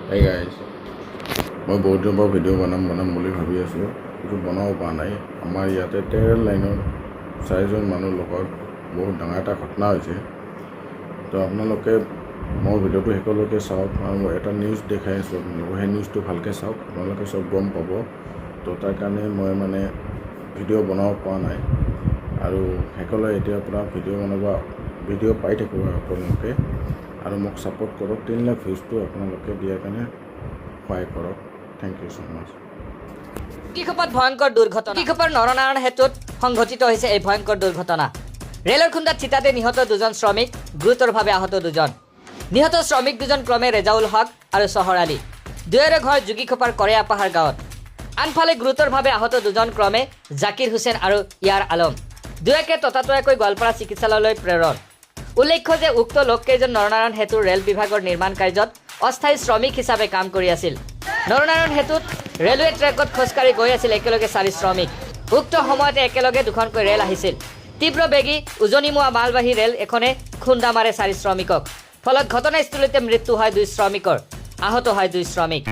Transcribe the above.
Hey guys, মই বহুত দিনৰ পৰা ভিডিঅ' বনাম বুলি ভাবি আছোঁ কিন্তু বনাব পৰা নাই আমাৰ ইয়াতে ট্ৰেইন লাইনৰ 4জন মানুহৰ লগত বহুত ডাঙৰ এটা ঘটনা হৈছে তো আপোনালোকে মোৰ ভিডিঅ'টো শেষলৈকে চাওক আৰু মই এটা নিউজ দেখাই আছোঁ আপোনালোকক সেই নিউজটো ভালকৈ চাওক আপোনালোকে চব গম পাব তো তাৰ কাৰণে মই মানে ভিডিঅ' বনাব পৰা নাই আৰু শেষলৈ এতিয়াৰ পৰা ভিডিঅ' পাই থাকিব আপোনালোকে আৰু মোক ছাপোৰ্ট কৰক 3 লাখ ভিউজটো আপোনালোকে দিয়াৰ কাৰণে সহায় কৰক থ্যাংক ইউ সো মাচ জগিঘোপাত ভয়ংকৰ দুৰ্ঘটনা জগিঘোপাৰ নৰনাৰায়ণ হেতুত সংঘটিত হৈছে এই ভয়ংকৰ দুৰ্ঘটনা ৰেলৰ খুন্দাত চিতাতে নিহত দুজন শ্ৰমিক গুৰুতৰভাৱে আহত দুজন নিহত শ্ৰমিক দুজন ক্ৰমে ৰেজাউল হক আৰু চহৰ আলী দুয়োৰে ঘৰ জগিঘোপাৰ কৰেয়াপাহাৰ গাঁৱত আনফালে গুৰুতৰভাৱে আহত দুজন ক্ৰমে জাকিৰ হুছেইন আৰু ইয়াৰ আলম দুয়োকে ততাতৈয়াকৈ গোৱালপাৰা চিকিৎসালয়লৈ প্ৰেৰণ উল্লেখ্য যে উক্ত লোককেইজন নৰনাৰায়ণ হেতুৰ ৰেল বিভাগৰ নিৰ্মাণ কাৰ্যত অস্থায়ী শ্ৰমিক হিচাপে কাম কৰি আছিল নৰনাৰায়ণ হেতুত ৰেলৱে ট্ৰেকত খোজকাঢ়ি গৈ আছিল একেলগে 4 শ্ৰমিক উক্ত সময়তে একেলগে দুখনকৈ ৰেল আহিছিল তীব্ৰ বেগী উজনিমুৱা মালবাহী ৰেল এখনে খুন্দা মাৰে 4 শ্ৰমিকক ফলত ঘটনাস্থলীতে মৃত্যু হয় 2 শ্ৰমিকৰ আহত হয় 2 শ্ৰমিক